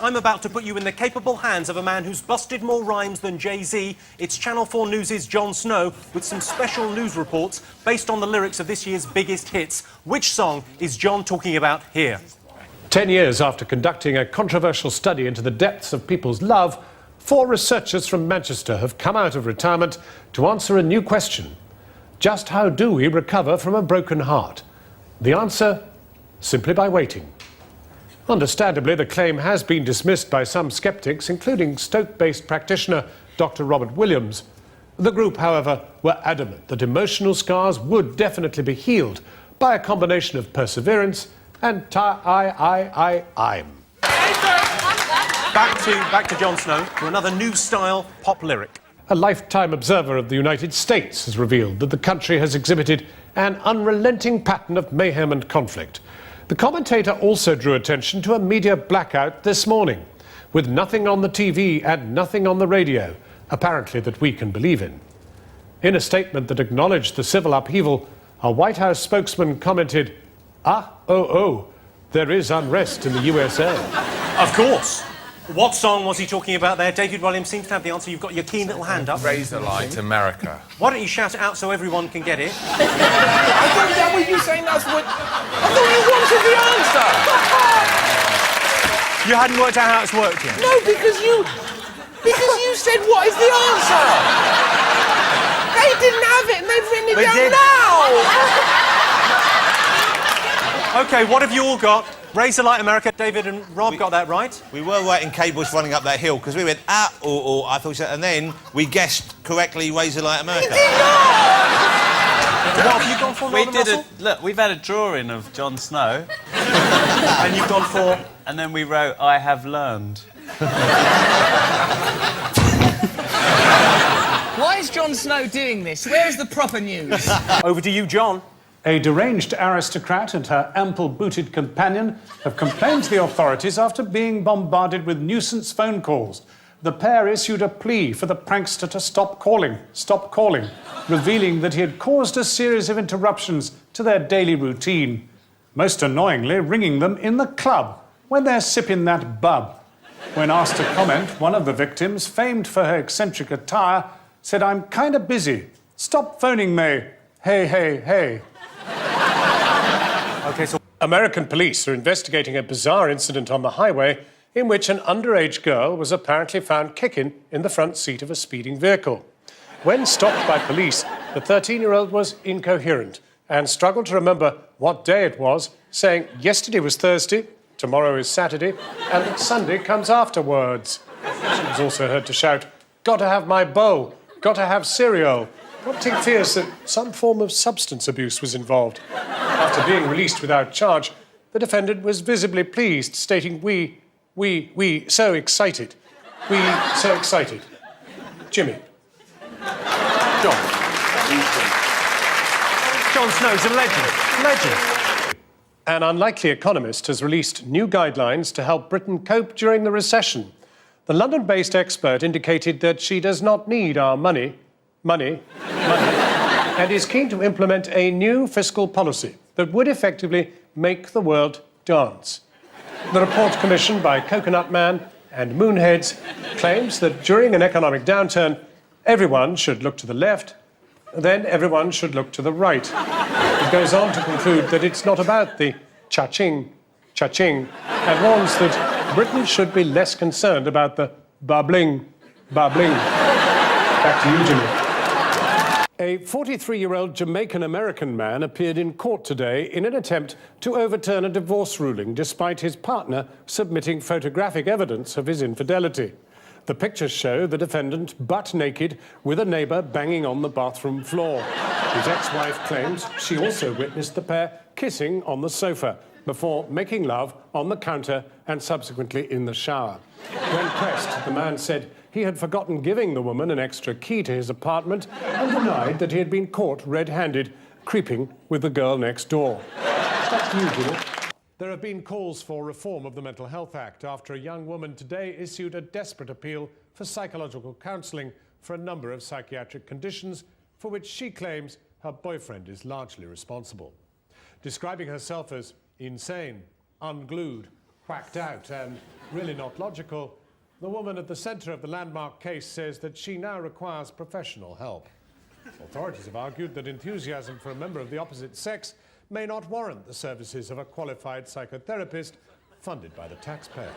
I'm about to put you in the capable hands of a man who's busted more rhymes than Jay-Z. It's Channel 4 News' Jon Snow with some special news reports based on the lyrics of this year's biggest hits. Which song is Jon talking about here? 10 years after conducting a controversial study into the depths of people's love, 4 researchers from Manchester have come out of retirement to answer a new question. Just how do we recover from a broken heart? The answer? Simply by waiting. Understandably, the claim has been dismissed by some sceptics, including Stoke-based practitioner Dr. Robert Williams. The group, however, were adamant that emotional scars would definitely be healed by a combination of perseverance and time. Back to Jon Snow for another new style pop lyric. A lifetime observer of the United States has revealed that the country has exhibited an unrelenting pattern of mayhem and conflict. The commentator also drew attention to a media blackout this morning, with nothing on the TV and nothing on the radio, apparently that we can believe in. In a statement that acknowledged the civil upheaval, a White House spokesman commented, there is unrest in the USA. Of course. What song was he talking about there? David Williams seems to have the answer. You've got your keen little hand up. Razorlight America. Why don't you shout it out so everyone can get it? I thought that was you saying that's what... I thought you wanted the answer! You hadn't worked out how it's worked yet? No, because you said what is the answer? They didn't have it and they've written it down now! OK, what have you all got? Razorlight America. David and Rob got that right. We were writing Kate Bush running up that hill because we went, I thought you said, and then we guessed correctly Razorlight America. What have you gone for, Norman Russell? Look, we've had a drawing of Jon Snow. And you've gone for... And then we wrote, I have learned. Why is Jon Snow doing this? Where's the proper news? Over to you, John. A deranged aristocrat and her ample-booted companion have complained to the authorities after being bombarded with nuisance phone calls. The pair issued a plea for the prankster to stop calling, revealing that he had caused a series of interruptions to their daily routine, most annoyingly ringing them in the club when they're sipping that bub. When asked to comment, one of the victims, famed for her eccentric attire, said, "I'm kind of busy. Stop phoning me. Hey, hey, hey." OK, so... American police are investigating a bizarre incident on the highway in which an underage girl was apparently found kicking in the front seat of a speeding vehicle. When stopped by police, the 13-year-old was incoherent and struggled to remember what day it was, saying yesterday was Thursday, tomorrow is Saturday, and that Sunday comes afterwards. She was also heard to shout, "Got to have my bowl, got to have cereal," prompting fears that some form of substance abuse was involved. After being released without charge, the defendant was visibly pleased, stating, we, so excited. We, so excited. Jimmy. Jon Snow's a legend. An unlikely economist has released new guidelines to help Britain cope during the recession. The London-based expert indicated that she does not need our money, and is keen to implement a new fiscal policy that would effectively make the world dance. The report commissioned by Coconut Man and Moonheads claims that during an economic downturn, everyone should look to the left, then everyone should look to the right. It goes on to conclude that it's not about the cha-ching, and warns that Britain should be less concerned about the bubbling. Back to you, Jimmy. A 43-year-old Jamaican-American man appeared in court today in an attempt to overturn a divorce ruling despite his partner submitting photographic evidence of his infidelity. The pictures show the defendant butt naked with a neighbour banging on the bathroom floor. His ex-wife claims she also witnessed the pair kissing on the sofa before making love on the counter and subsequently in the shower. When pressed, the man said he had forgotten giving the woman an extra key to his apartment and denied that he had been caught red-handed creeping with the girl next door. Back to you, Jimmy. There have been calls for reform of the Mental Health Act after a young woman today issued a desperate appeal for psychological counselling for a number of psychiatric conditions for which she claims her boyfriend is largely responsible. Describing herself as insane, unglued, whacked out and really not logical, the woman at the centre of the landmark case says that she now requires professional help. Authorities have argued that enthusiasm for a member of the opposite sex may not warrant the services of a qualified psychotherapist funded by the taxpayer.